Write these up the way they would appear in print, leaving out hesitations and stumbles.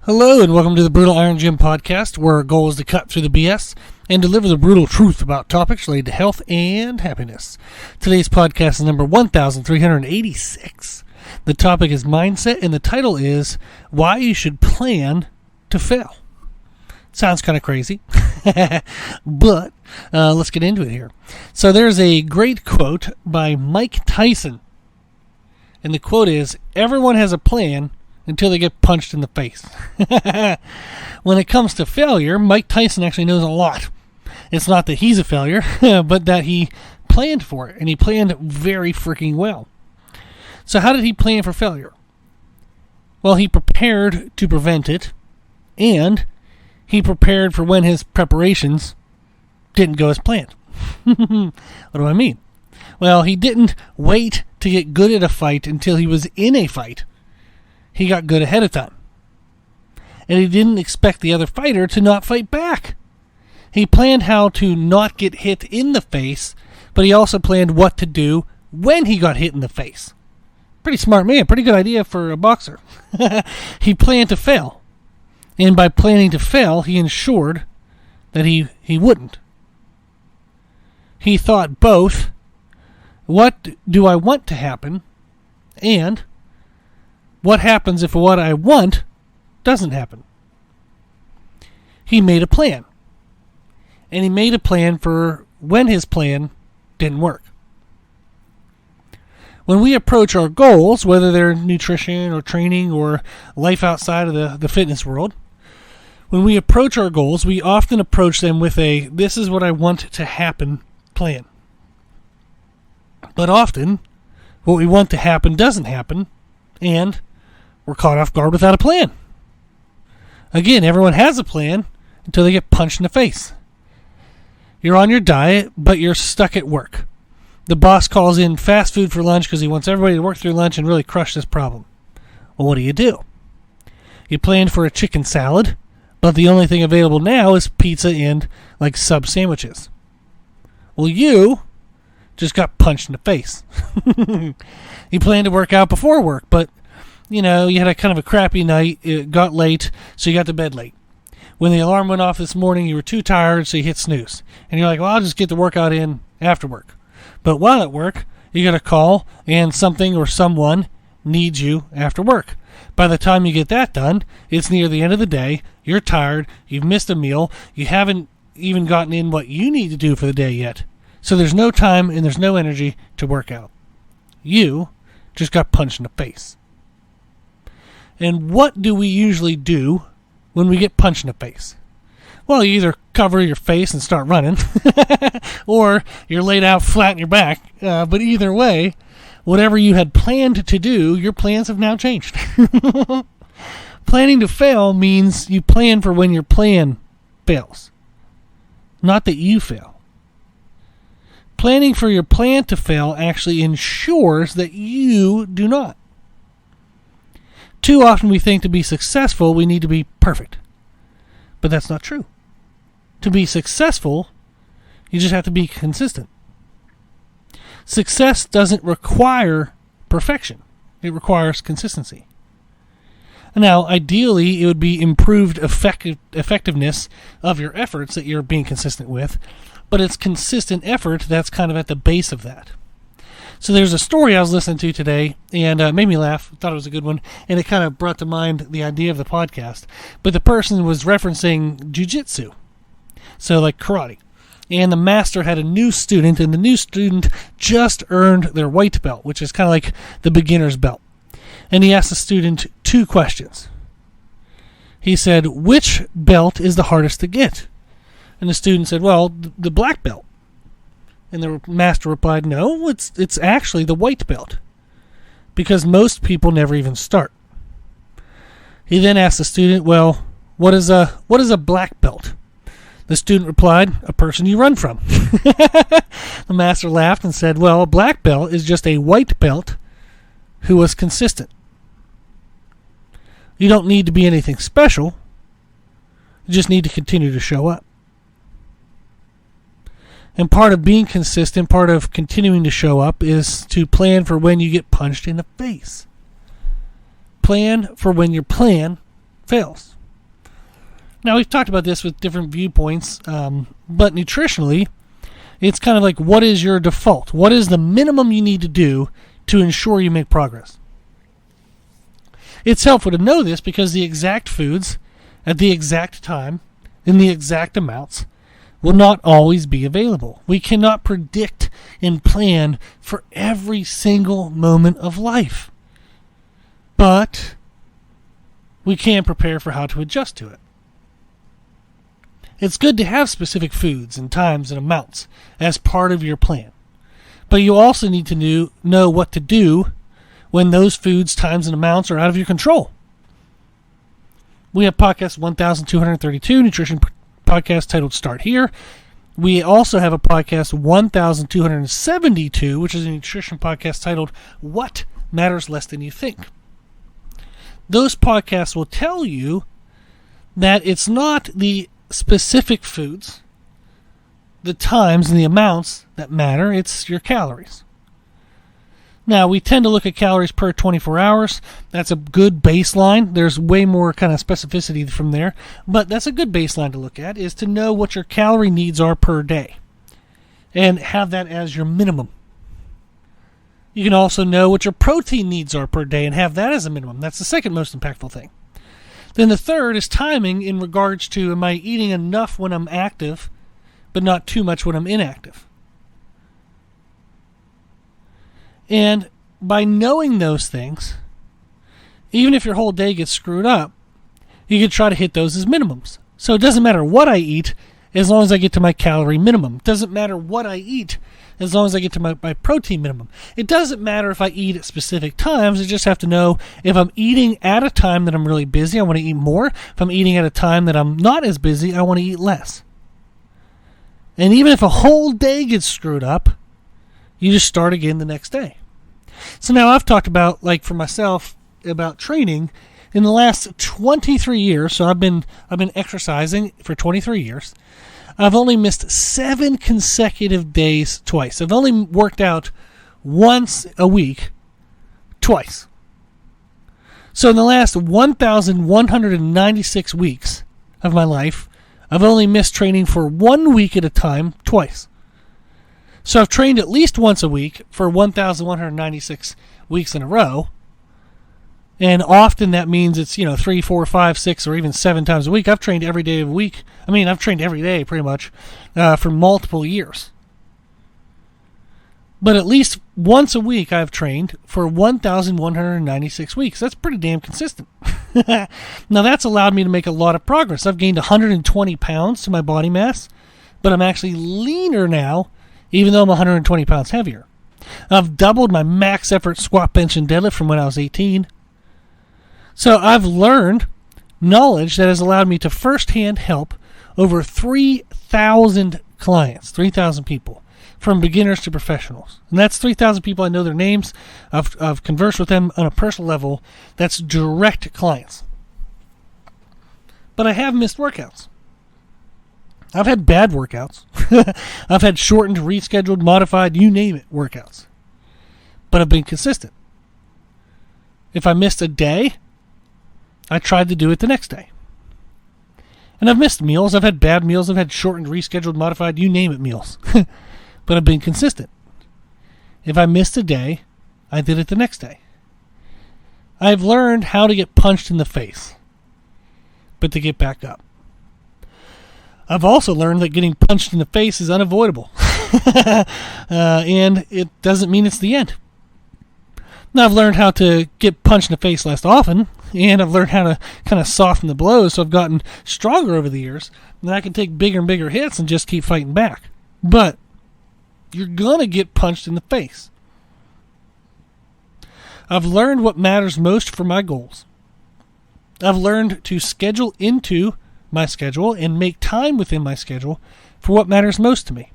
Hello and welcome to the Brutal Iron Gym podcast, where our goal is to cut through the BS and deliver the brutal truth about topics related to health and happiness. Today's podcast is number 1386. The topic is mindset, and the title is Why You Should Plan to Fail. Sounds kind of crazy, but let's get into it here. So there's a great quote by Mike Tyson, and the quote is, "Everyone has a plan until they get punched in the face." When it comes to failure, Mike Tyson actually knows a lot. It's not that he's a failure, but that he planned for it, and he planned very freaking well. So how did he plan for failure? Well, he prepared to prevent it, and he prepared for when his preparations didn't go as planned. What do I mean? Well, he didn't wait to get good at a fight until he was in a fight. He got good ahead of time. And he didn't expect the other fighter to not fight back. He planned how to not get hit in the face, but he also planned what to do when he got hit in the face. Pretty smart man, pretty good idea for a boxer. He planned to fail. And by planning to fail, he ensured that he wouldn't. He thought both, what do I want to happen, and what happens if what I want doesn't happen? He made a plan. And he made a plan for when his plan didn't work. When we approach our goals, whether they're nutrition or training or life outside of the fitness world, when we approach our goals, we often approach them with a, this is what I want to happen plan. But often, what we want to happen doesn't happen, and we're caught off guard without a plan. Again, everyone has a plan until they get punched in the face. You're on your diet, but you're stuck at work. The boss calls in fast food for lunch because he wants everybody to work through lunch and really crush this problem. Well, what do? You planned for a chicken salad, but the only thing available now is pizza and like sub sandwiches. Well, you just got punched in the face. You planned to work out before work, but you had a kind of a crappy night. It got late, so you got to bed late. When the alarm went off this morning, you were too tired, so you hit snooze. And you're like, well, I'll just get the workout in after work. But while at work, you got a call, and something or someone needs you after work. By the time you get that done, it's near the end of the day, you're tired, you've missed a meal, you haven't even gotten in what you need to do for the day yet. So there's no time and there's no energy to work out. You just got punched in the face. And what do we usually do when we get punched in the face? Well, you either cover your face and start running, or you're laid out flat on your back. But either way, whatever you had planned to do, your plans have now changed. Planning to fail means you plan for when your plan fails, not that you fail. Planning for your plan to fail actually ensures that you do not. Too often we think to be successful, we need to be perfect. But that's not true. To be successful, you just have to be consistent. Success doesn't require perfection. It requires consistency. Now, ideally, it would be improved effectiveness of your efforts that you're being consistent with, but it's consistent effort that's kind of at the base of that. So there's a story I was listening to today, and made me laugh. Thought it was a good one, and it kind of brought to mind the idea of the podcast. But the person was referencing jiu-jitsu, so like karate. And the master had a new student, and the new student just earned their white belt, which is kind of like the beginner's belt. And he asked the student 2 questions. He said, which belt is the hardest to get? And the student said, well, the black belt. And the master replied, no, it's actually the white belt, because most people never even start. He then asked the student, well, what is a black belt? The student replied, a person you run from. The master laughed and said, well, a black belt is just a white belt who was consistent. You don't need to be anything special. You just need to continue to show up. And part of being consistent, part of continuing to show up, is to plan for when you get punched in the face. Plan for when your plan fails. Now, we've talked about this with different viewpoints, but nutritionally, it's kind of like, what is your default? What is the minimum you need to do to ensure you make progress? It's helpful to know this because the exact foods at the exact time in the exact amounts will not always be available. We cannot predict and plan for every single moment of life, but we can prepare for how to adjust to it. It's good to have specific foods and times and amounts as part of your plan, but you also need to know what to do when those foods, times, and amounts are out of your control. We have podcast 1232, nutrition podcast titled Start Here. We also have a podcast 1272, which is a nutrition podcast titled What Matters Less Than You Think. Those podcasts will tell you that it's not the specific foods, the times, and the amounts that matter. It's your calories. Now, we tend to look at calories per 24 hours. That's a good baseline. There's way more kind of specificity from there, but that's a good baseline to look at, is to know what your calorie needs are per day and have that as your minimum. You can also know what your protein needs are per day and have that as a minimum. That's the second most impactful thing. Then the third is timing in regards to, am I eating enough when I'm active, but not too much when I'm inactive? And by knowing those things, even if your whole day gets screwed up, you can try to hit those as minimums. So it doesn't matter what I eat as long as I get to my calorie minimum. It doesn't matter what I eat as long as I get to my protein minimum. It doesn't matter if I eat at specific times. I just have to know if I'm eating at a time that I'm really busy, I want to eat more. If I'm eating at a time that I'm not as busy, I want to eat less. And even if a whole day gets screwed up, you just start again the next day. So now I've talked about, like for myself, about training in the last 23 years. So I've been exercising for 23 years. I've only missed 7 consecutive days twice. I've only worked out once a week twice. So in the last 1,196 weeks of my life, I've only missed training for 1 week at a time twice. So I've trained at least once a week for 1,196 weeks in a row. And often that means it's, 3, 4, 5, 6, or even 7 times a week. I've trained every day of the week. I've trained every day pretty much for multiple years. But at least once a week I've trained for 1,196 weeks. That's pretty damn consistent. Now that's allowed me to make a lot of progress. I've gained 120 pounds to my body mass, but I'm actually leaner now, even though I'm 120 pounds heavier. I've doubled my max effort squat, bench, and deadlift from when I was 18. So I've learned knowledge that has allowed me to firsthand help over 3,000 clients, 3,000 people, from beginners to professionals. And that's 3,000 people. I know their names. I've conversed with them on a personal level. That's direct clients. But I have missed workouts. I've had bad workouts. I've had shortened, rescheduled, modified, you name it, workouts. But I've been consistent. If I missed a day, I tried to do it the next day. And I've missed meals. I've had bad meals. I've had shortened, rescheduled, modified, you name it meals. But I've been consistent. If I missed a day, I did it the next day. I've learned how to get punched in the face, but to get back up. I've also learned that getting punched in the face is unavoidable. And it doesn't mean it's the end. Now, I've learned how to get punched in the face less often, and I've learned how to kind of soften the blows, so I've gotten stronger over the years, and I can take bigger and bigger hits and just keep fighting back. But you're going to get punched in the face. I've learned what matters most for my goals. I've learned to schedule into my schedule and make time within my schedule for what matters most to me.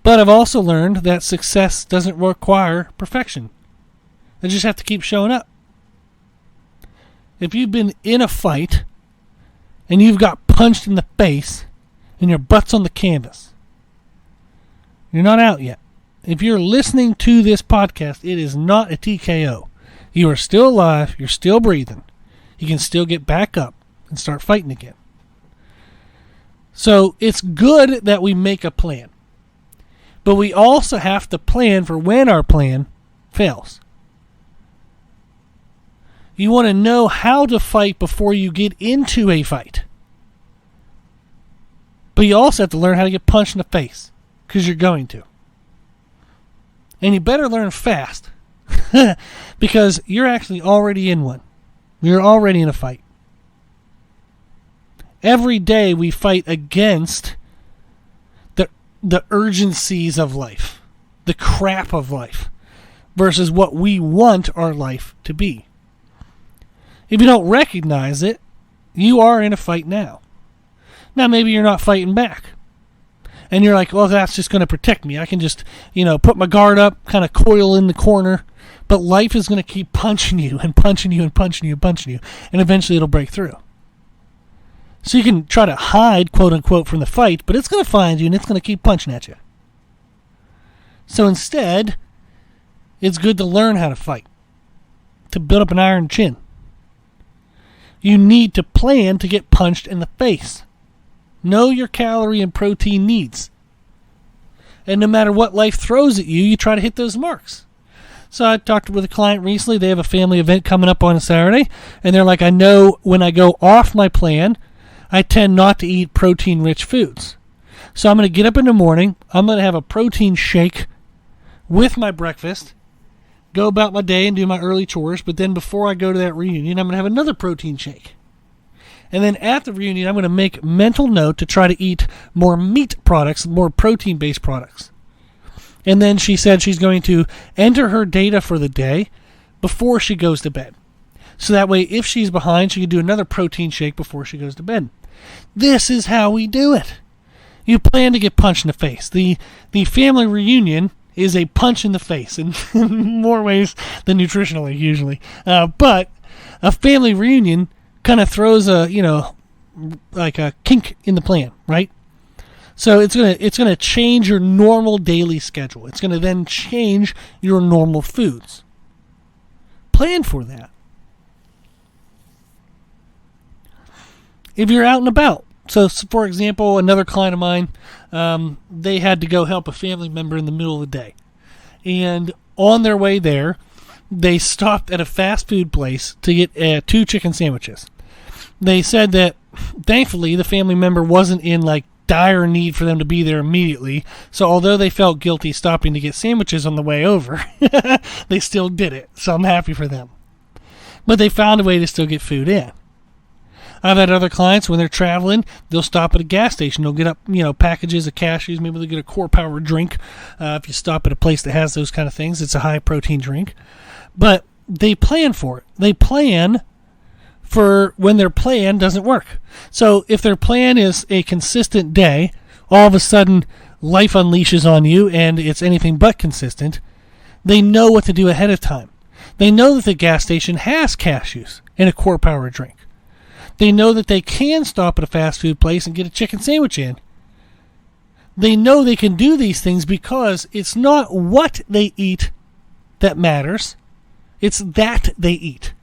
But I've also learned that success doesn't require perfection. I just have to keep showing up. If you've been in a fight and you've got punched in the face and your butt's on the canvas, you're not out yet. If you're listening to this podcast, it is not a TKO. You are still alive. You're still breathing. You can still get back up. and start fighting again. So it's good that we make a plan. But we also have to plan for when our plan fails. You want to know how to fight before you get into a fight. But you also have to learn how to get punched in the face, because you're going to. And you better learn fast, because you're actually already in one. You're already in a fight. Every day we fight against the urgencies of life, the crap of life, versus what we want our life to be. If you don't recognize it, you are in a fight now. Now maybe you're not fighting back. And you're like, well, that's just going to protect me. I can just, put my guard up, kind of coil in the corner. But life is going to keep punching you and punching you and punching you and punching you. And eventually it'll break through. So you can try to hide, quote unquote, from the fight, but it's going to find you and it's going to keep punching at you. So instead, it's good to learn how to fight, to build up an iron chin. You need to plan to get punched in the face. Know your calorie and protein needs. And no matter what life throws at you, you try to hit those marks. So I talked with a client recently. They have a family event coming up on a Saturday. And they're like, I know when I go off my plan, I tend not to eat protein-rich foods. So I'm going to get up in the morning. I'm going to have a protein shake with my breakfast, go about my day and do my early chores. But then before I go to that reunion, I'm going to have another protein shake. And then at the reunion, I'm going to make mental note to try to eat more meat products, more protein-based products. And then she said she's going to enter her data for the day before she goes to bed. So that way, if she's behind, she can do another protein shake before she goes to bed. This is how we do it. You plan to get punched in the face. The family reunion is a punch in the face in more ways than nutritionally, usually. But a family reunion kind of throws a kink in the plan, right? So it's gonna change your normal daily schedule. It's gonna then change your normal foods. Plan for that. If you're out and about, so for example, another client of mine, they had to go help a family member in the middle of the day, and on their way there, they stopped at a fast food place to get 2 chicken sandwiches. They said that thankfully the family member wasn't in dire need for them to be there immediately. So although they felt guilty stopping to get sandwiches on the way over, they still did it. So I'm happy for them. But they found a way to still get food in. I've had other clients when they're traveling, they'll stop at a gas station. They'll get up, packages of cashews. Maybe they'll get a core power drink. If you stop at a place that has those kind of things, it's a high protein drink. But they plan for it. They plan for when their plan doesn't work. So if their plan is a consistent day, all of a sudden life unleashes on you and it's anything but consistent, they know what to do ahead of time. They know that the gas station has cashews and a core power drink. They know that they can stop at a fast food place and get a chicken sandwich in. They know they can do these things because it's not what they eat that matters. It's that they eat.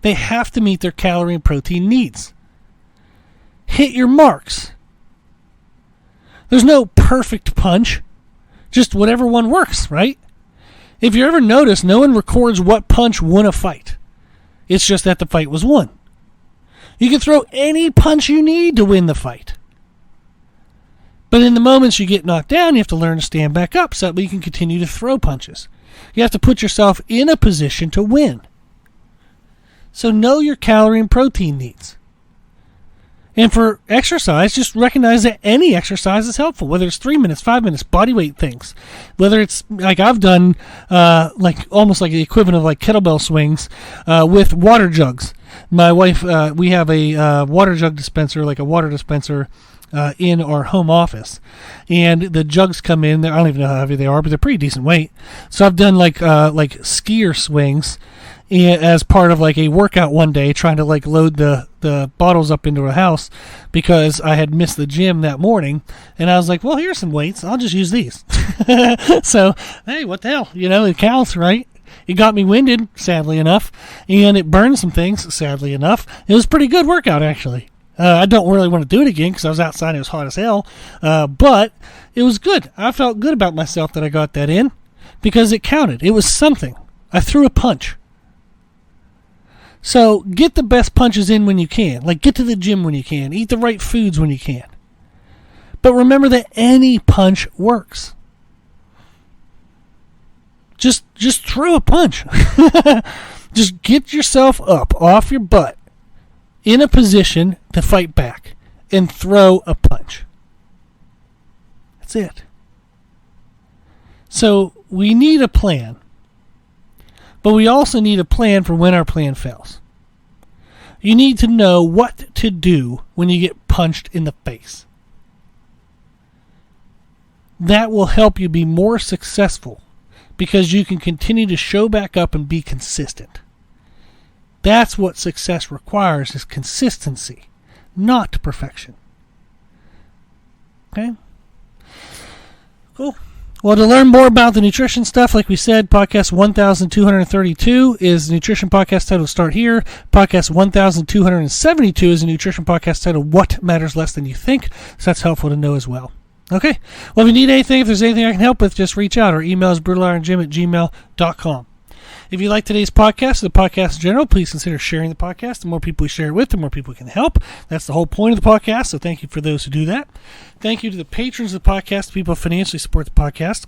They have to meet their calorie and protein needs. Hit your marks. There's no perfect punch, just whatever one works, right? If you ever notice, no one records what punch won a fight. It's just that the fight was won. You can throw any punch you need to win the fight. But in the moments you get knocked down, you have to learn to stand back up so that you can continue to throw punches. You have to put yourself in a position to win. So know your calorie and protein needs. And for exercise, just recognize that any exercise is helpful, whether it's 3 minutes, 5 minutes, body weight things. Whether it's like I've done almost like the equivalent of kettlebell swings with water jugs. My wife, we have a water jug dispenser, like a water dispenser in our home office. And the jugs come in, I don't even know how heavy they are, but they're pretty decent weight. So I've done like skier swings as part of a workout one day, trying to load the bottles up into a house because I had missed the gym that morning, and I was like, well, here's some weights, I'll just use these. So hey, what the hell, it counts, right? It got me winded, sadly enough, and it burned some things, sadly enough. It was a pretty good workout, actually. I don't really want to do it again because I was outside and it was hot as hell. But it was good. I felt good about myself that I got that in because it counted. It was something. I threw a punch. So get the best punches in when you can. Like get to the gym when you can. Eat the right foods when you can. But remember that any punch works. Just throw a punch. Just get yourself up off your butt in a position to fight back and throw a punch. That's it. So we need a plan, but we also need a plan for when our plan fails. You need to know what to do when you get punched in the face. That will help you be more successful because you can continue to show back up and be consistent. That's what success requires, is consistency, not perfection. Okay? Cool. Well, to learn more about the nutrition stuff, like we said, podcast 1232 is a nutrition podcast titled Start Here. Podcast 1272 is a nutrition podcast titled What Matters Less Than You Think. So that's helpful to know as well. Okay. Well, if you need anything, if there's anything I can help with, just reach out. Our email is brutalirongym@gmail.com. If you like today's podcast, or the podcast in general, please consider sharing the podcast. The more people we share it with, the more people can help. That's the whole point of the podcast, so thank you for those who do that. Thank you to the patrons of the podcast, people who financially support the podcast.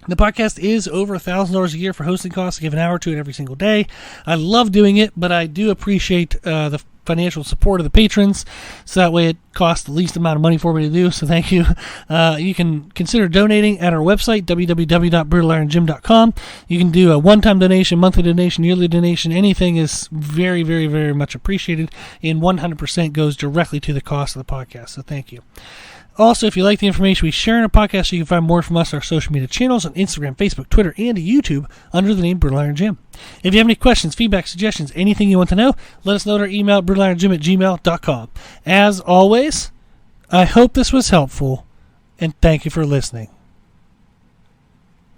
The podcast is over $1,000 a year for hosting costs. I give an hour to it every single day. I love doing it, but I do appreciate the financial support of the patrons, so that way it costs the least amount of money for me to do, so thank you. You can consider donating at our website, www.brutalirongym.com. You can do a one-time donation, monthly donation, yearly donation. Anything is very, very, very much appreciated, and 100% goes directly to the cost of the podcast, so thank you. Also, if you like the information we share in our podcast, you can find more from us on our social media channels on Instagram, Facebook, Twitter, and YouTube under the name Brutal Iron Gym. If you have any questions, feedback, suggestions, anything you want to know, let us know at our email at brutalirongym@gmail.com. As always, I hope this was helpful, and thank you for listening.